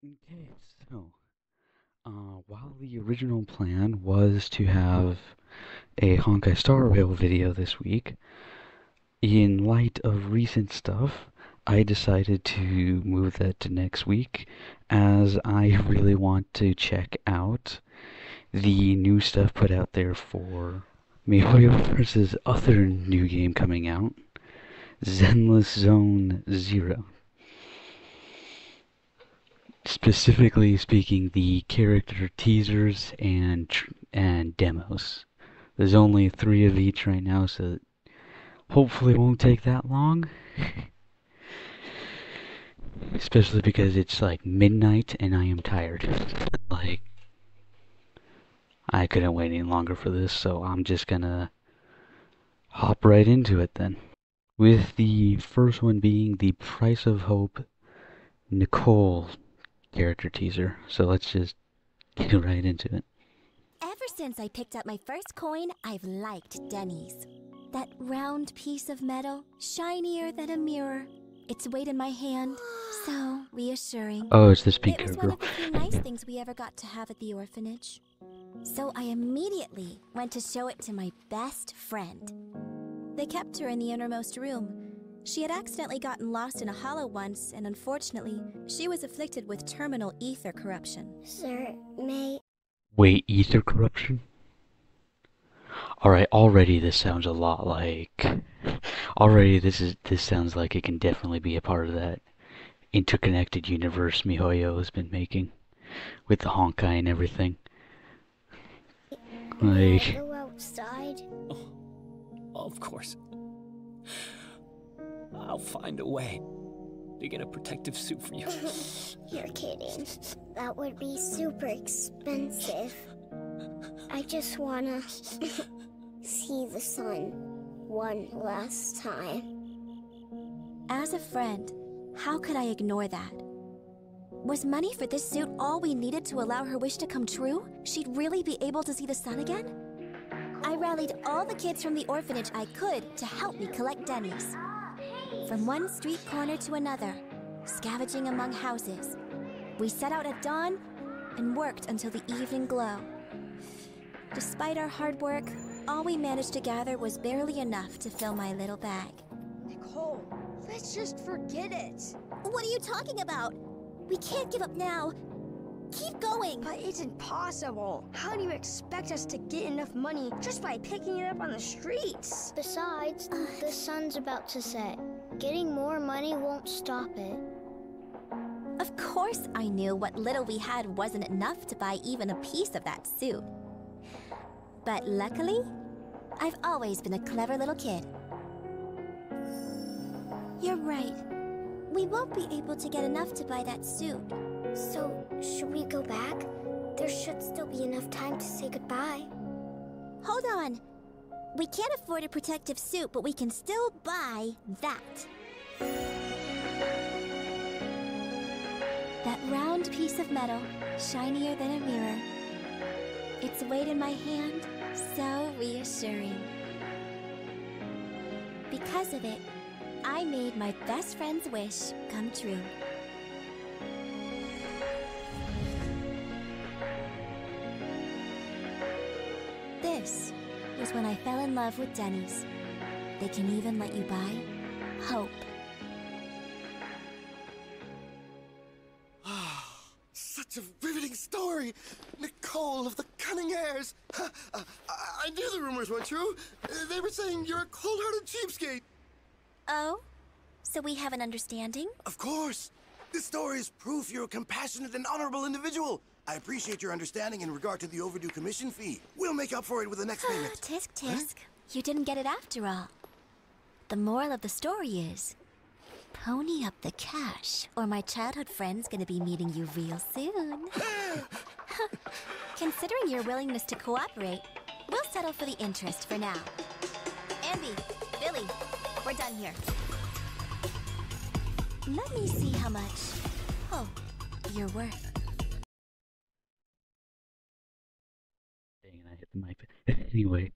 Okay, so, while the original plan was to have a Honkai Star Rail video this week, in light of recent stuff, I decided to move that to next week, as I really want to check out the new stuff put out there for MiHoYo versus other new game coming out, Zenless Zone Zero. Specifically speaking, the character teasers and demos. There's only 3 of each right now, so hopefully it won't take that long. Especially because it's like midnight and I am tired. Like, I couldn't wait any longer for this, so I'm just gonna hop right into it then. With the first one being the Price of Hope Nicole character teaser. So let's just get right into it. Ever since I picked up my first coin, I've liked Denny's. That round piece of metal, shinier than a mirror. Its weight in my hand, so reassuring. Oh, it's this pink It was girl. one of the few nice things we ever got to have at the orphanage. So I immediately went to show it to my best friend. They kept her in the innermost room. She had accidentally gotten lost in a hollow once, and unfortunately, she was afflicted with terminal ether corruption. Sir, may... Wait, ether corruption? Alright, already this sounds a lot like... Already this sounds like it can definitely be a part of that interconnected universe MiHoYo has been making. With the Honkai and everything. May I Like... go outside? Oh, of course. I'll find a way to get a protective suit for you. You're kidding. That would be super expensive. I just wanna see the sun one last time. As a friend, how could I ignore that? Was money for this suit all we needed to allow her wish to come true? She'd really be able to see the sun again? I rallied all the kids from the orphanage I could to help me collect Denny's. From one street corner to another, scavenging among houses. We set out at dawn and worked until the evening glow. Despite our hard work, all we managed to gather was barely enough to fill my little bag. Nicole, let's just forget it. What are you talking about? We can't give up now. Keep going. But it's impossible. How do you expect us to get enough money just by picking it up on the streets? Besides, the sun's about to set. Getting more money won't stop it. Of course I knew what little we had wasn't enough to buy even a piece of that suit. But luckily, I've always been a clever little kid. You're right. We won't be able to get enough to buy that suit. So, should we go back? There should still be enough time to say goodbye. Hold on. We can't afford a protective suit, but we can still buy that. That round piece of metal, shinier than a mirror. Its weight in my hand, so reassuring. Because of it, I made my best friend's wish come true. This was when I fell in love with Denny's. They can even let you buy hope. Such a riveting story! Nicole of the Cunning Hares! I knew the rumors weren't true. They were saying you're a cold-hearted cheapskate. Oh? So we have an understanding? Of course. This story is proof you're a compassionate and honorable individual. I appreciate your understanding in regard to the overdue commission fee. We'll make up for it with the next payment. Tisk tisk. You didn't get it after all. The moral of the story is, pony up the cash, or my childhood friend's gonna be meeting you real soon. Considering your willingness to cooperate, we'll settle for the interest for now. Andy, Billy, we're done here. Let me see how much, you're worth. Dang, I hit the mic. Anyway.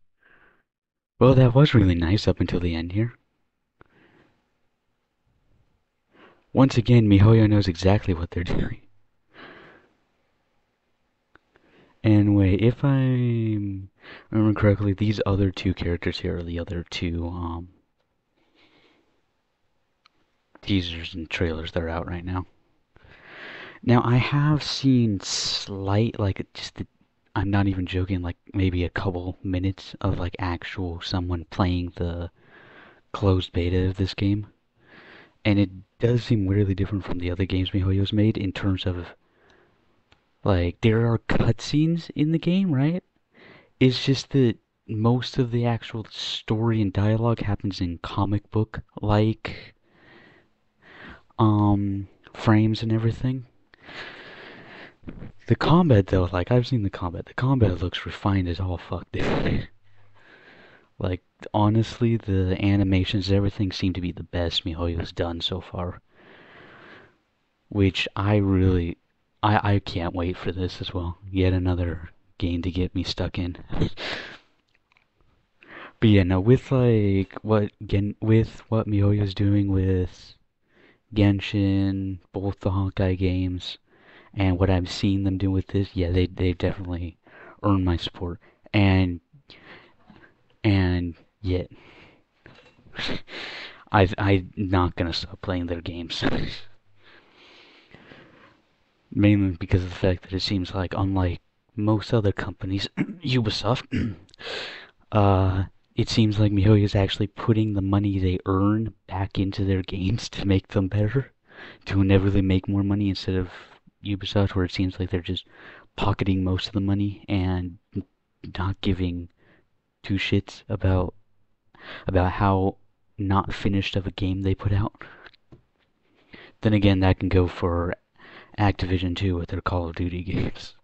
Well, that was really nice up until the end here. Once again, MiHoYo knows exactly what they're doing. Anyway, if I remember correctly, these other two characters here are the other two teasers and trailers that are out right now. Now, I have seen slight, like, I'm not even joking, like, maybe a couple minutes of, like, actual someone playing the closed beta of this game. And it does seem weirdly different from the other games MiHoYo's made in terms of, like, there are cutscenes in the game, right? It's just that most of the actual story and dialogue happens in comic book, like, frames and everything. The combat, though, like, I've seen the combat. The combat looks refined as all fuck, dude. Like, honestly, the animations and everything seem to be the best MiHoYo's done so far. Which I can't wait for this as well. Yet another game to get me stuck in. But yeah, no, with like, what MiHoYo's doing with Genshin, both the Honkai games, and what I've seen them do with this, yeah, they definitely earned my support. And yet, I'm not gonna stop playing their games. Mainly because of the fact that it seems like, unlike most other companies, Ubisoft, it seems like MiHoYo is actually putting the money they earn back into their games to make them better, to inevitably make more money, instead of Ubisoft, where it seems like they're just pocketing most of the money and not giving two shits about how not finished of a game they put out. Then again, that can go for Activision too with their Call of Duty games.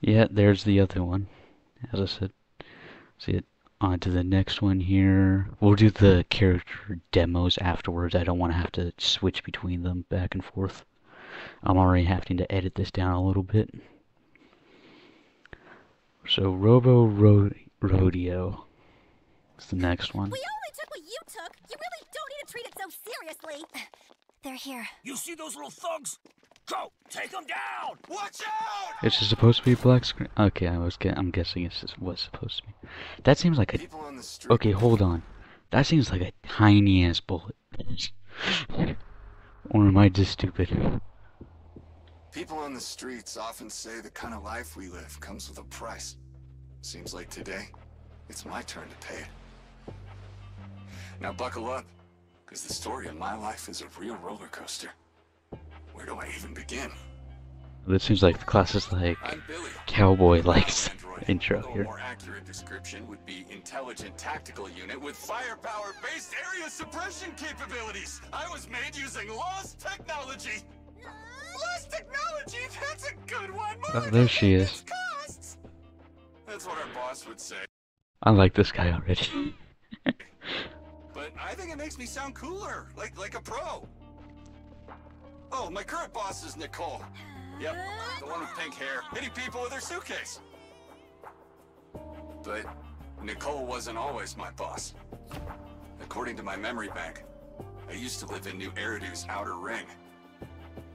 Yeah, there's the other one. As I said, see it. On to the next one here. We'll do the character demos afterwards. I don't want to have to switch between them back and forth. I'm already having to edit this down a little bit. So Rodeo is the next one. We only took what you took. You really don't need to treat it so seriously. They're here. You see those little thugs? Go! Take them down! Watch out! It's just supposed to be black screen. Okay, I'm guessing it was supposed to be. That seems like a. Okay, hold on. That seems like a tiny ass bullet. Or am I just stupid? People on the streets often say the kind of life we live comes with a price. Seems like today, it's my turn to pay it. Now buckle up, because the story of my life is a real roller coaster. Where do I even begin? That seems like the classic, like, I'm Billy. cowboy likes Android. intro A here. more accurate description would be intelligent tactical unit with firepower-based area suppression capabilities. I was made using lost technology. Lost technology? That's a good one. Oh, there she is. Costs. That's what our boss would say. I like this guy already. But I think it makes me sound cooler, like a pro. Oh, my current boss is Nicole. Yep, the one with pink hair, hitting people with her suitcase. But Nicole wasn't always my boss. According to my memory bank, I used to live in New Eridu's outer ring,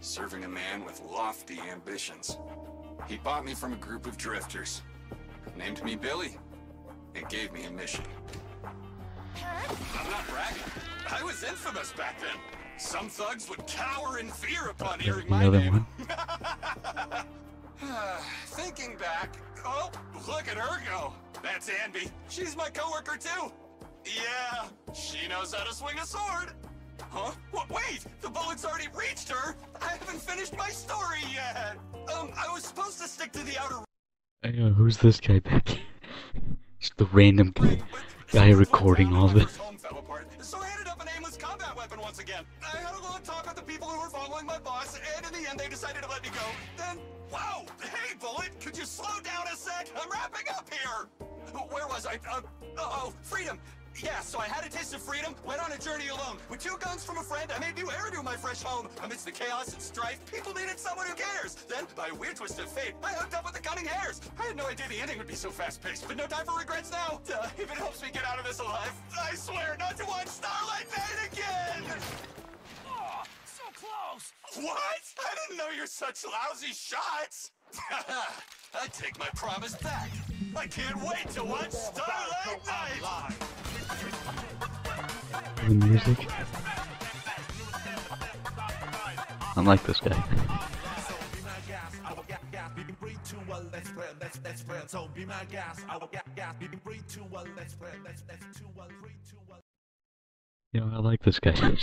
serving a man with lofty ambitions. He bought me from a group of drifters, named me Billy, and gave me a mission. I'm not bragging. I was infamous back then. Some thugs would cower in fear upon hearing my Another name. one. Thinking back, oh, look at her go. That's Anby. She's my coworker too. Yeah, she knows how to swing a sword. Huh? Wait, the bullet's already reached her. I haven't finished my story yet. I was supposed to stick to the outer. Hey, who's this guy back here? Just the random guy recording all this. So I ended up an aimless combat weapon once again. I had a long talk with the people who were following my boss, and in the end they decided to let me go. Then, whoa! Hey, Bullet, could you slow down a sec? I'm wrapping up here! Where was I? Oh, freedom! Yeah, so I had a taste of freedom, went on a journey alone. With 2 guns from a friend, I made New Eridu my fresh home. Amidst the chaos and strife, people needed someone who cares. Then, by a weird twist of fate, I hooked up with the Cunning Hares. I had no idea the ending would be so fast-paced, but no time for regrets now. If it helps me get out of this alive, I swear not to watch Starlight Night again! Oh, so close! What? I didn't know you're such lousy shots! I take my promise back. I can't wait to watch Starlight Night! The music. I like this guy. You know, I like this guy.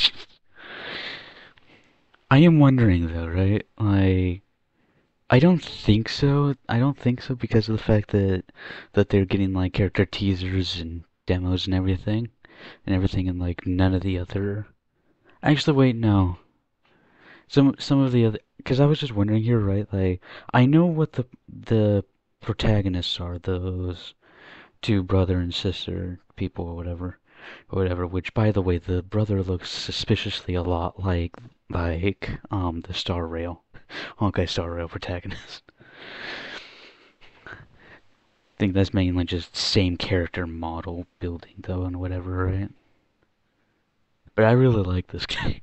I am wondering though, right? I don't think so. I don't think so because of the fact that they're getting like character teasers and demos and everything, and like none of the other. Actually, wait, no. Some of the other, because I was just wondering here, right? Like I know what the protagonists are, those two brother and sister people or whatever. Which, by the way, the brother looks suspiciously a lot the Star Rail, Honkai Star Rail protagonist. I think that's mainly just same character model building though and whatever, right? But I really like this guy,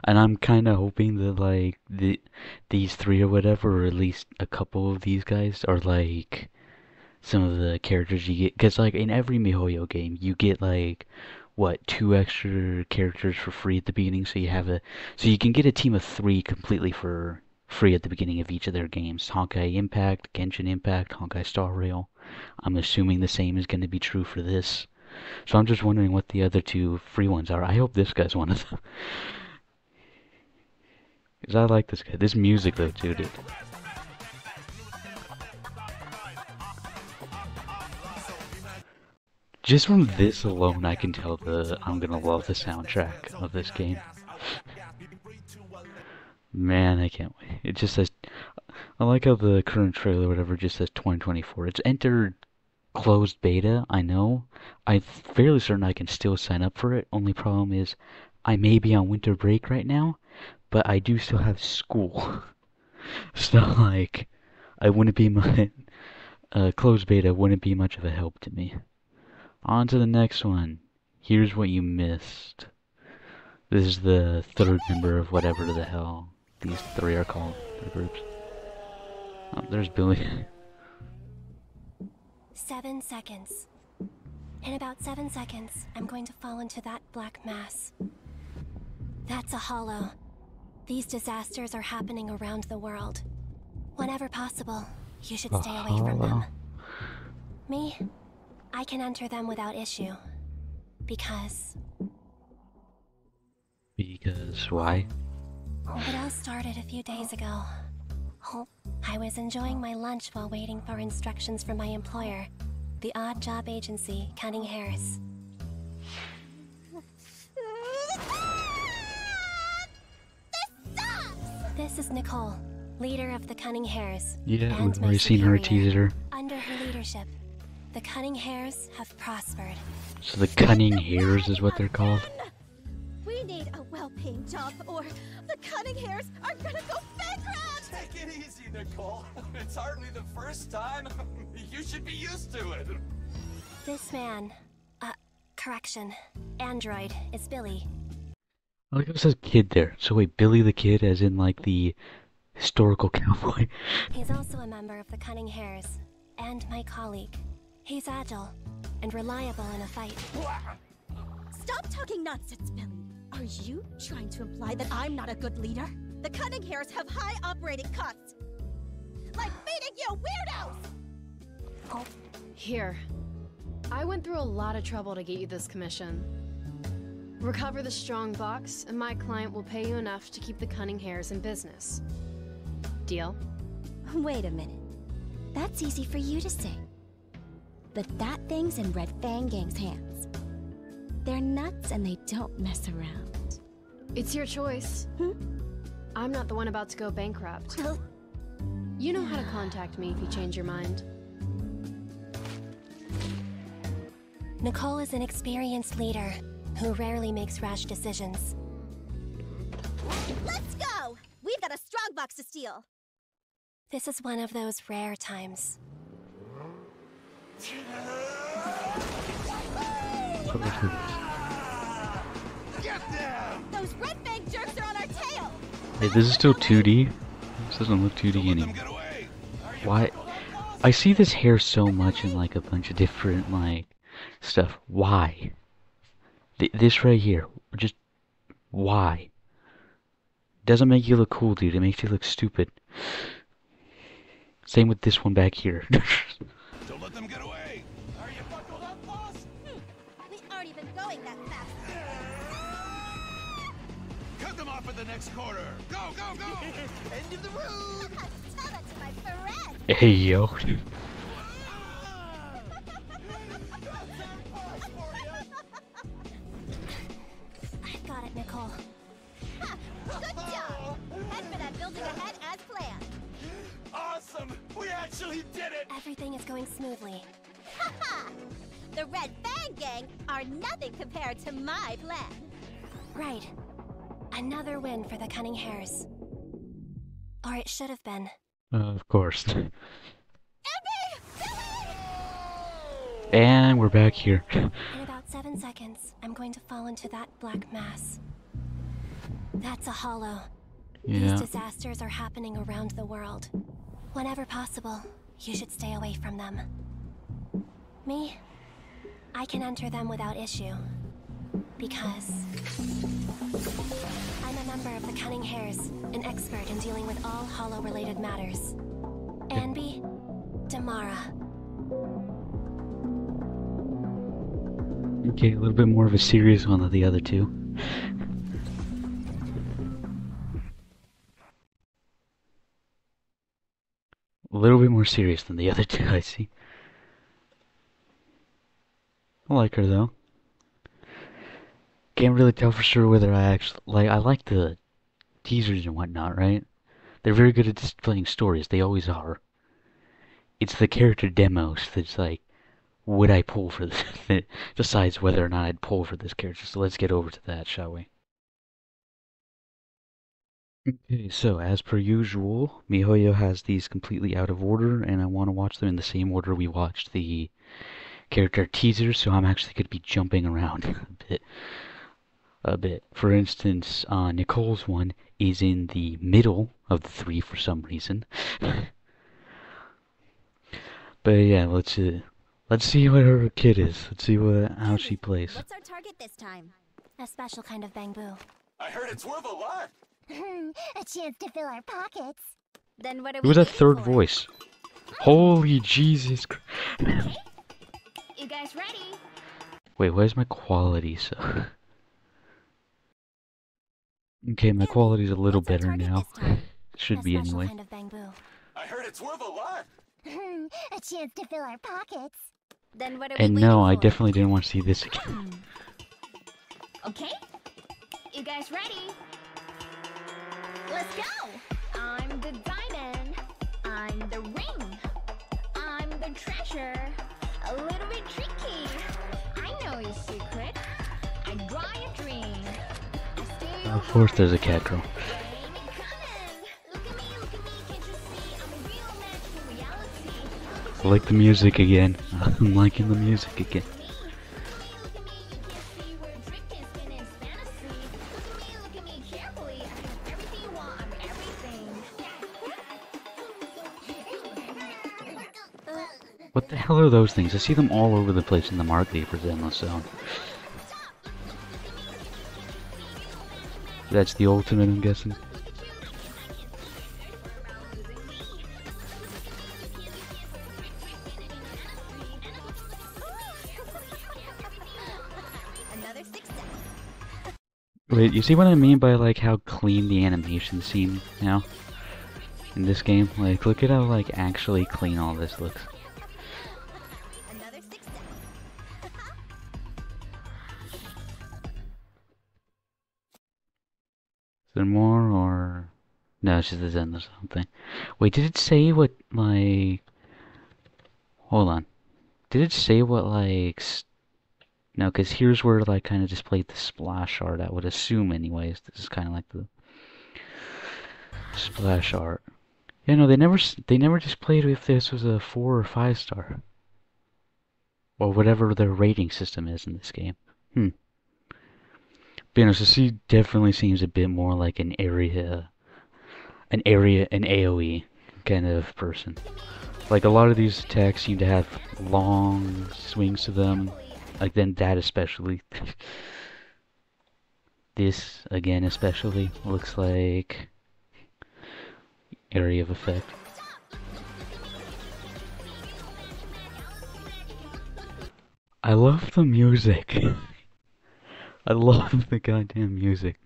and I'm kind of hoping that like these three or whatever, or at least a couple of these guys, are like some of the characters you get. Because like in every MiHoYo game, you get like what, 2 extra characters for free at the beginning, so you can get a team of 3 completely for free at the beginning of each of their games. Honkai Impact, Genshin Impact, Honkai Star Rail. I'm assuming the same is going to be true for this. So I'm just wondering what the other 2 free ones are. I hope this guy's one of them. Because I like this guy. This music though too, dude. Just from this alone, I can tell I'm gonna love the soundtrack of this game. Man, I can't wait. It just says, I like how the current trailer, whatever, just says 2024. It's entered closed beta, I know. I'm fairly certain I can still sign up for it. Only problem is, I may be on winter break right now, but I do still have school. So, like, I wouldn't be my, closed beta wouldn't be much of a help to me. On to the next one. Here's what you missed. This is the 3rd member of whatever the hell these 3 are called. Their groups. Oh, there's Billy. 7 seconds. In about 7 seconds, I'm going to fall into that black mass. That's a hollow. These disasters are happening around the world. Whenever possible, you should stay away from them. Me? I can enter them without issue. Because why? it all started a few days ago. I was enjoying my lunch while waiting for instructions from my employer, the odd job agency, Cunning Hares. This is Nicole, leader of the Cunning Hares. Yeah, and we've already seen her teaser. Under her leadership, the Cunning Hares have prospered. So the Cunning Hares is what they're called? We need a well-paying job, or the Cunning Hares are gonna go bankrupt! Take it easy, Nicole. It's hardly the first time. You should be used to it. This man, correction, android, is Billy. I like how it says kid there. So wait, Billy the Kid as in like the historical cowboy? He's also a member of the Cunning Hares, and my colleague. He's agile and reliable in a fight. Stop talking nonsense, Billy. Are you trying to imply that I'm not a good leader? The Cunning Hares have high operating costs. Like feeding you weirdos! Here. I went through a lot of trouble to get you this commission. Recover the strong box, and my client will pay you enough to keep the Cunning Hares in business. Deal? Wait a minute. That's easy for you to say. But that thing's in Red Fang Gang's hands. They're nuts and they don't mess around. It's your choice. I'm not the one about to go bankrupt. You know how to contact me if you change your mind. Nicole is an experienced leader who rarely makes rash decisions. Let's go! We've got a strong box to steal. This is one of those rare times. Get them! Those Red Fang jerks are on our tail! Hey, this is still 2D. This doesn't look 2D anymore. Why? I see this hair so much in like a bunch of different like stuff. Why? This right here. Just why? Doesn't make you look cool, dude. It makes you look stupid. Same with this one back here. Don't let them get away. Are you buckled up, boss? We aren't even going that fast. Cut them off at the next corner. Go, go, go! End of the road. Tell that to my friend. Hey, yo. I've got it, Nicole. Ha! Good job. Head for that building ahead as planned. Awesome! We actually did it! Everything is going smoothly. Ha ha! The Red Fang Gang are nothing compared to my plan. Right. Another win for the Cunning Hares. Or it should have been. Of course. Billy! And we're back here. In about 7 seconds, I'm going to fall into that black mass. That's a hollow. Yeah. These disasters are happening around the world. Whenever possible, you should stay away from them. Me? I can enter them without issue. Because I'm a member of the Cunning Hares, an expert in dealing with all hollow-related matters. Anby, Damara. Okay, a little bit more of a serious one than the other two. A little bit more serious than the other two, I see. I like her though. Can't really tell for sure whether I actually I like the teasers and whatnot, right? They're very good at displaying stories. They always are. It's the character demos that's like, would I pull for this? That decides whether or not I'd pull for this character. So let's get over to that, shall we? Okay, so as per usual, MiHoYo has these completely out of order, and I want to watch them in the same order we watched the character teasers, so I'm actually going to be jumping around a bit. For instance, Nicole's one is in the middle of the three for some reason. But yeah, let's see what her kid is. Let's see how she plays. What's our target this time? A special kind of bamboo. I heard it's worth a lot. A chance to fill our pockets. Then what are Who we was that waiting third for? voice? Holy Jesus Christ. You guys ready? Wait, where's my quality? So okay, my quality's a little What's our better target now. this time? Should A be special anyway. kind of bamboo. I heard it's worth a lot. A chance to fill our pockets. Then what are we And waiting no, I for? definitely didn't want to see this again. Okay? You guys ready? Let's go! I'm the diamond. I'm the ring. I'm the treasure. A little bit tricky. I know your secret. I draw your dream. I steal your Of course there's a cat girl. Cunning. Look at me, can't you see? I'm a real match for reality. I like the music again. I'm liking the music again. Look at me, you can't see we're drifting, spinning fantasy. Look at me carefully. I have everything you want, I'm everything. What the hell are those things? I see them all over the place in the market for Zenless Zone. That's the ultimate, I'm guessing. Another success. Wait, you see what I mean by like how clean the animation seems now? In this game? Like, look at how like actually clean all this looks. Another success. Is there more or... No, it's just the Zenless Zone thing. Wait, did it say what like... Hold on. Did it say what like... No, because here's where like kind of displayed the splash art, I would assume anyways. This is kind of like the splash art. Yeah, no, they never displayed if this was a 4 or 5 star. Or whatever their rating system is in this game. But you know, so she definitely seems a bit more like an area an AoE kind of person. Like a lot of these attacks seem to have long swings to them. Like then that especially. This again especially looks like area of effect. I love the music. I love the goddamn music.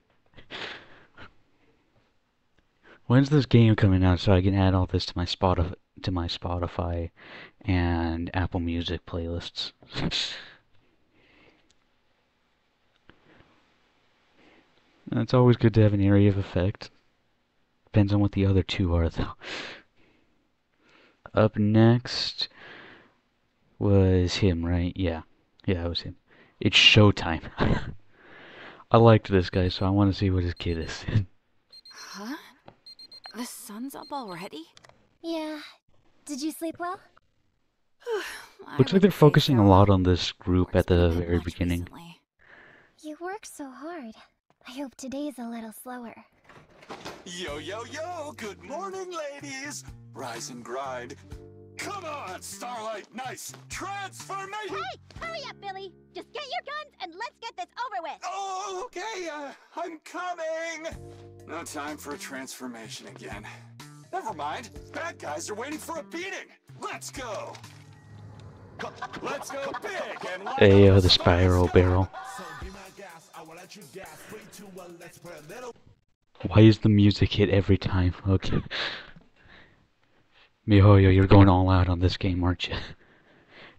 When's this game coming out so I can add all this to my Spotify and Apple Music playlists? It's always good to have an area of effect. Depends on what the other two are, though. Up next was him, right? Yeah, it was him. It's showtime. I liked this guy, so I want to see what his kid is. Huh? The sun's up already? Yeah. Did you sleep well? Looks like they're focusing a lot on this group at the very beginning. You work so hard. I hope today's a little slower. Yo, yo, yo! Good morning, ladies! Rise and grind. Come on, Starlight! Nice! Transformation! Hey! Hurry up, Billy! Just get your guns and let's get this over with! Oh, okay, I'm coming! No time for a transformation again. Never mind. Bad guys are waiting for a beating. Let's go! Let's go big and loud. Hey, the spiral barrel. Why is the music hit every time? Okay. Mihoyo, you're going all out on this game, aren't you?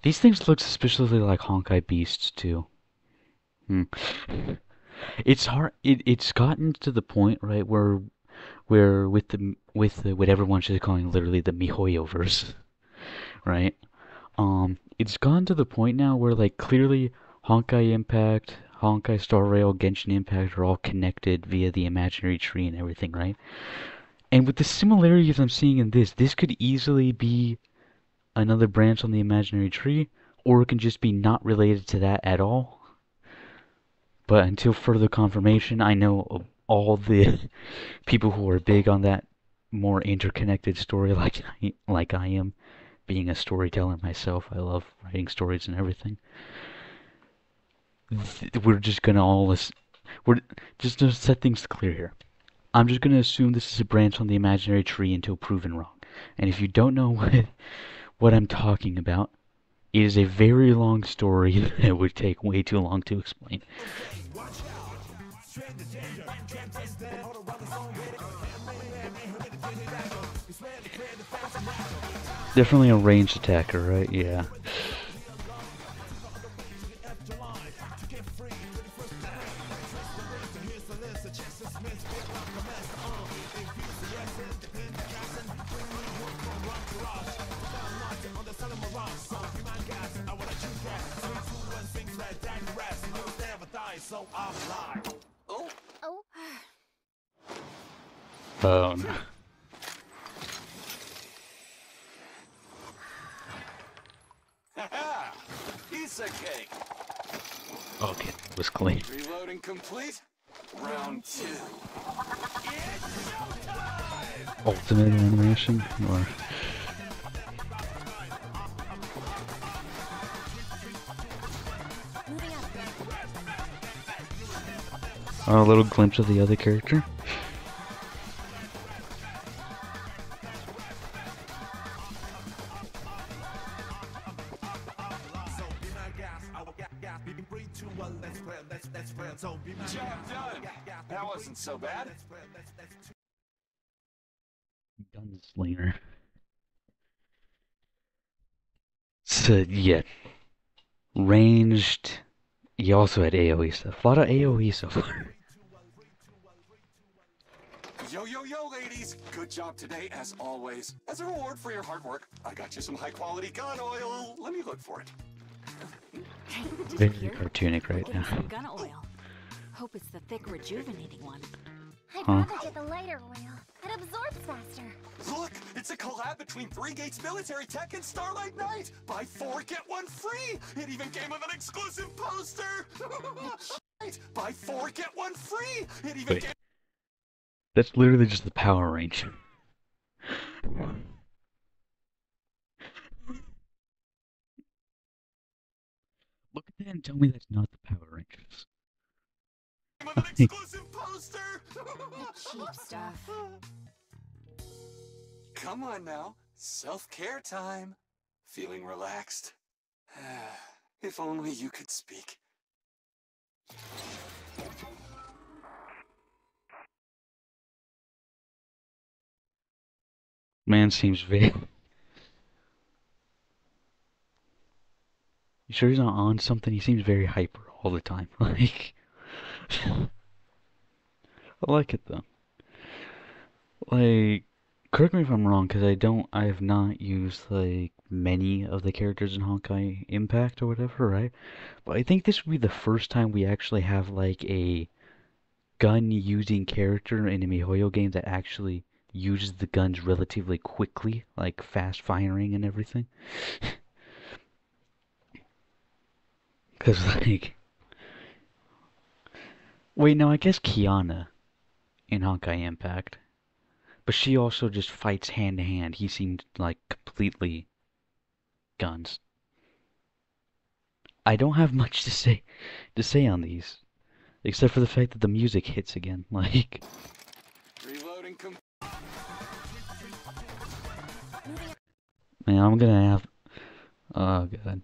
These things look suspiciously like Honkai Beasts, too. It's hard. It's gotten to the point, right, where with what everyone's just calling literally the Mihoyo-verse, right? It's gone to the point now where, like, clearly Honkai Impact, Honkai Star Rail, Genshin Impact are all connected via the imaginary tree and everything, right? And with the similarities I'm seeing in this could easily be another branch on the imaginary tree, or it can just be not related to that at all. But until further confirmation, I know all the people who are big on that more interconnected story like I am. Being a storyteller myself, I love writing stories and everything. We're just gonna we're just to set things clear here. I'm just gonna assume this is a branch on the imaginary tree until proven wrong. And if you don't know what I'm talking about, it is a very long story that would take way too long to explain. Definitely a ranged attacker, right? Yeah. Oh no. Piece of cake. Okay, it was clean. Reloading complete. Round 2. Ultimate animation, or a little glimpse of the other character. Job done. That wasn't so bad. Gunslinger. So yeah, ranged. You also had AoE stuff. A lot of AoE so far. Yo, yo, yo, ladies! Good job today, as always. As a reward for your hard work, I got you some high-quality gun oil. Let me look for it. Very cartoonic right now. Some gun oil. Hope it's the thick, rejuvenating one. I'd rather get the lighter oil. It absorbs faster. Look, it's a collab between 3 Gates Military Tech and Starlight Knight. Buy 4, get 1 free. It even came with an exclusive poster. Buy 4, get 1 free. It even came. That's literally just the Power Ranger. Look at that and tell me that's not the Power Rangers. An exclusive poster! The cheap stuff. Come on now. Self-care time. Feeling relaxed? If only you could speak. Man seems very... You sure he's not on something? He seems very hyper all the time. Like... I like it though. Like... Correct me if I'm wrong, because I have not used, like, many of the characters in Honkai Impact or whatever, right? But I think this would be the first time we actually have, like, a gun-using character in a MiHoYo game that actually uses the guns relatively quickly, like fast firing and everything. Because, like... Wait, no, I guess Kiana in Honkai Impact. But she also just fights hand to hand. He seemed like completely guns. I don't have much to say on these, except for the fact that the music hits again. Like, Reloading man, I'm gonna have oh god,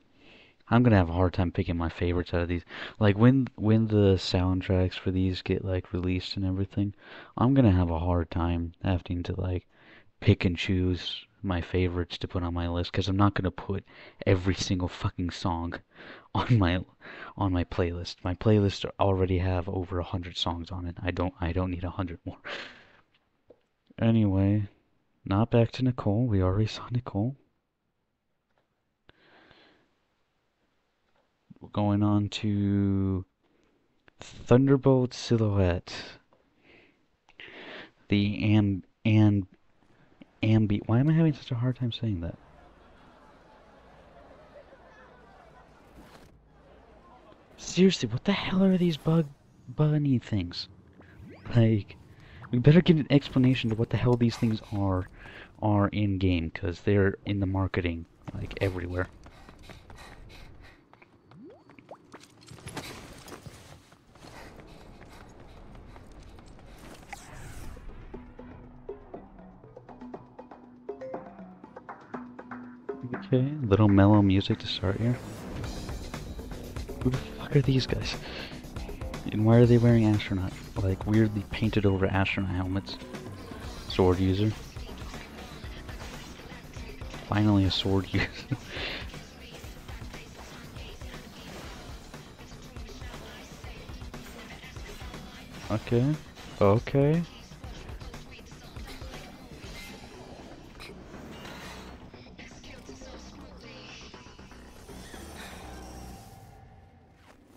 I'm gonna have a hard time picking my favorites out of these. Like when the soundtracks for these get like released and everything, I'm gonna have a hard time having to like pick and choose my favorites to put on my list because I'm not gonna put every single fucking song on my playlist. My playlist already have over 100 songs on it. I don't need 100 more. Anyway, not back to Nicole. We already saw Nicole. We're going on to Thunderbolt Silhouette. The ambi. Why am I having such a hard time saying that? Seriously, what the hell are these bunny things? Like, we better get an explanation to what the hell these things are in game, because they're in the marketing like everywhere. Okay, little mellow music to start here. Who the fuck are these guys? And why are they wearing astronaut, like weirdly painted over astronaut helmets? Sword user. Finally a sword user. Okay. Okay.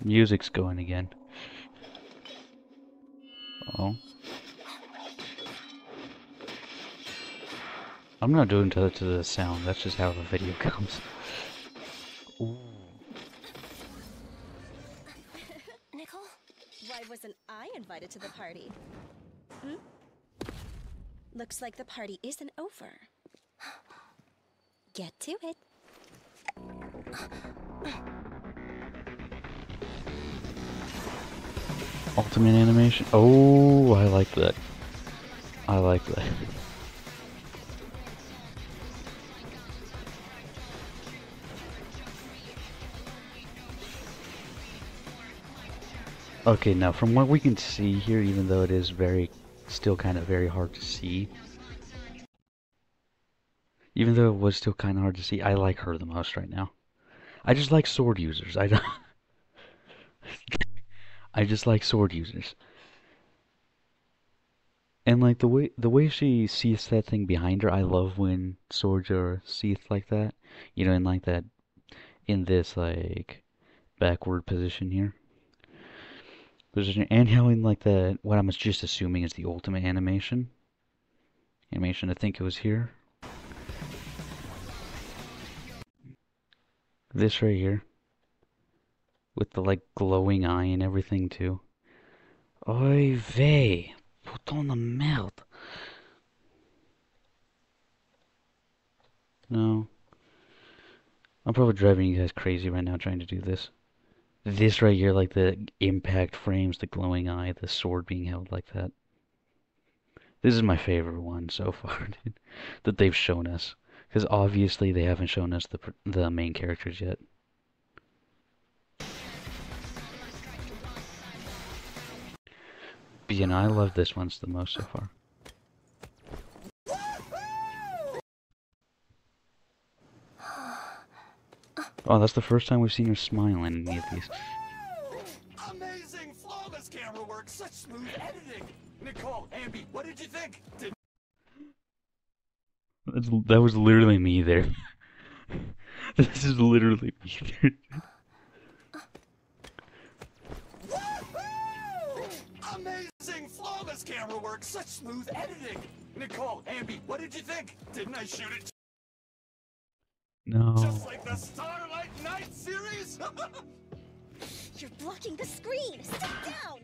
Music's going again. Oh. I'm not doing to the sound, that's just how the video comes. Ooh. Nicole? Why wasn't I invited to the party? Hmm? Looks like the party isn't over. Get to it. Ultimate animation. Oh, I like that. I like that. Okay, now from what we can see here, even though it is still kind of very hard to see, even though it was still kind of hard to see, I like her the most right now. I just like sword users. I don't. I just like sword users. And like the way she sees that thing behind her, I love when swords are seathed like that. You know, in this like backward position here. And how in like what I'm just assuming is the ultimate animation. I think it was here. This right here. With the like glowing eye and everything too. Oy vey. Putain de merde. No. I'm probably driving you guys crazy right now trying to do this. This right here, like the impact frames, the glowing eye, the sword being held like that. This is my favorite one so far, dude, that they've shown us. Because obviously they haven't shown us the main characters yet. But you know, I love this one the most so far. Oh, that's the first time we've seen her smile in any of these. Amazing, flawless camera work, such smooth editing. Nicole, Ambi, what did you think? That was literally me there. This is literally me there. Amazing, flawless camera work, such smooth editing. Nicole, Ambi, what did you think? Didn't I shoot it No. just like the Starlight Night series? You're blocking the screen! Step down!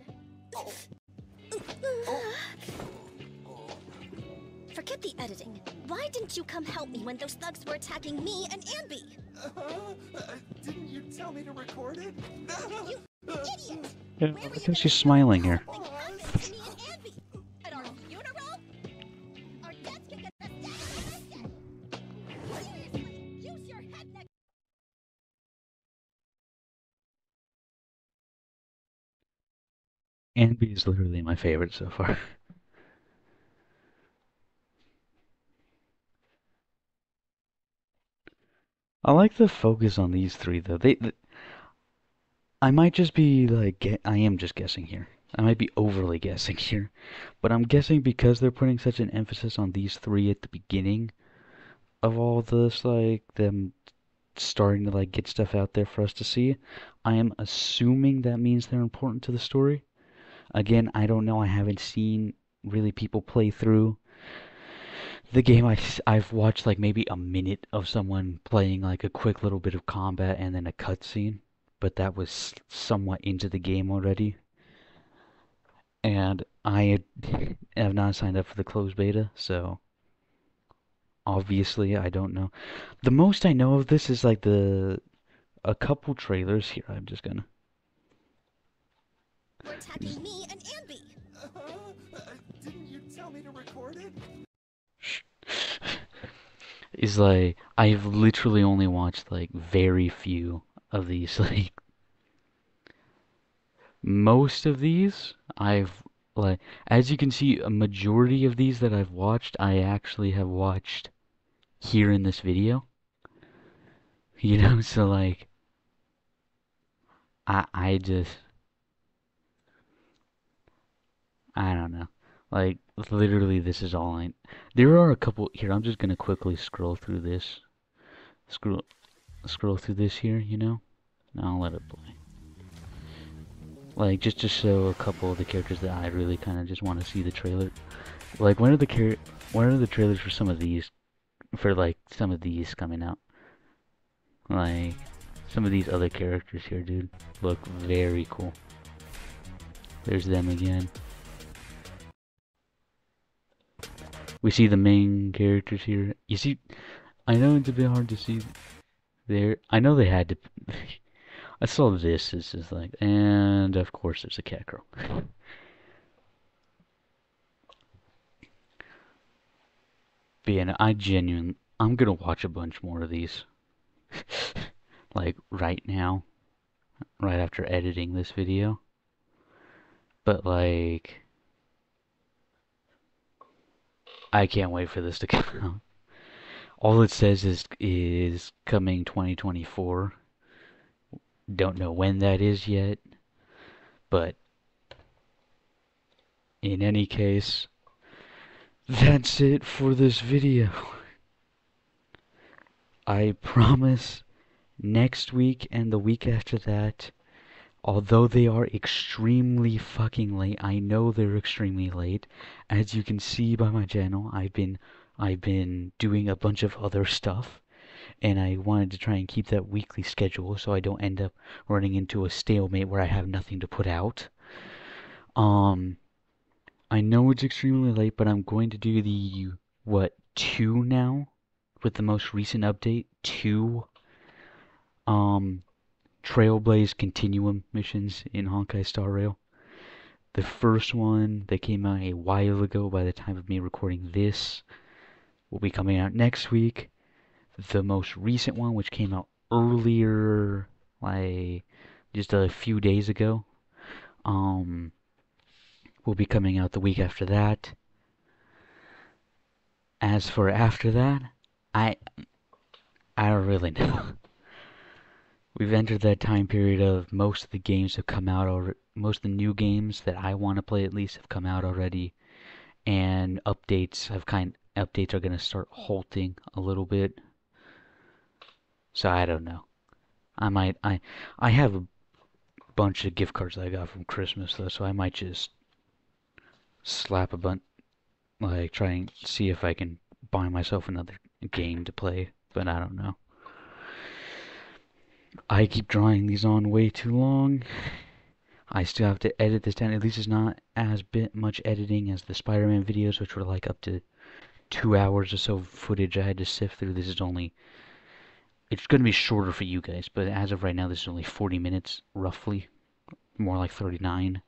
Forget the editing. Why didn't you come help me when those thugs were attacking me and Ambi? Didn't you tell me to record it? You idiot! Yeah, look how she's smiling here. Something happened to me and Ambi. At our funeral? Our dads can get us dead arrested! Seriously, use your head next. Anby is literally my favorite so far. I like the focus on these three though. I might just be like, I am just guessing here. I might be overly guessing here, but I'm guessing because they're putting such an emphasis on these three at the beginning of all this, like them starting to like get stuff out there for us to see. I am assuming that means they're important to the story. Again, I don't know. I haven't seen really people play through the game. I've watched like maybe a minute of someone playing like a quick little bit of combat and then a cutscene, but that was somewhat into the game already. And I have not signed up for the closed beta, so obviously I don't know. The most I know of this is like a couple trailers here. I'm just gonna. We're attacking me and Ambi. Didn't you tell me to record it? Is like I've literally only watched like very few of these. Like most of these I've like, as you can see, a majority of these that I've watched I actually have watched here in this video. You know, so like I just I don't know. Like literally this is all I. There are a couple here. I'm just gonna quickly scroll through this. Scroll through this here, you know? And I'll let it play. Like just to show a couple of the characters that I really kind of just want to see the trailer. Like when are the trailers for some of these coming out? Like some of these other characters here, dude, look very cool. There's them again. We see the main characters here. You see, I know it's a bit hard to see there. I know they had to. I saw this. It's just like, and of course there's a cat girl. But yeah, no, I'm gonna watch a bunch more of these. Like right now, right after editing this video. But like, I can't wait for this to come out. All it says is coming 2024. Don't know when that is yet, but in any case, that's it for this video. I promise next week and the week after that, although they are extremely fucking late, I know they're extremely late. As you can see by my channel, I've been doing a bunch of other stuff, and I wanted to try and keep that weekly schedule so I don't end up running into a stalemate where I have nothing to put out. I know it's extremely late, but I'm going to do the, 2 now? With the most recent update, 2, Trailblaze Continuum missions in Honkai Star Rail. The first one that came out a while ago by the time of me recording this will be coming out next week. The most recent one, which came out earlier, like just a few days ago, will be coming out the week after that. As for after that, I don't really know. We've entered that time period of most of the games have come out already. Most of the new games that I want to play at least have come out already, and updates are gonna start halting a little bit. So I don't know. I have a bunch of gift cards that I got from Christmas though, so I might just slap a bunch, like try and see if I can buy myself another game to play, but I don't know. I keep drawing these on way too long. I still have to edit this down. At least it's not as much editing as the Spider-Man videos, which were like up to 2 hours or so of footage I had to sift through. This is only... It's going to be shorter for you guys, but as of right now, this is only 40 minutes, roughly. More like 39.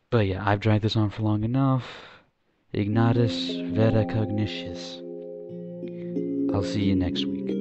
But yeah, I've dragged this on for long enough. Ignatus Veda Cognitius. I'll see you next week.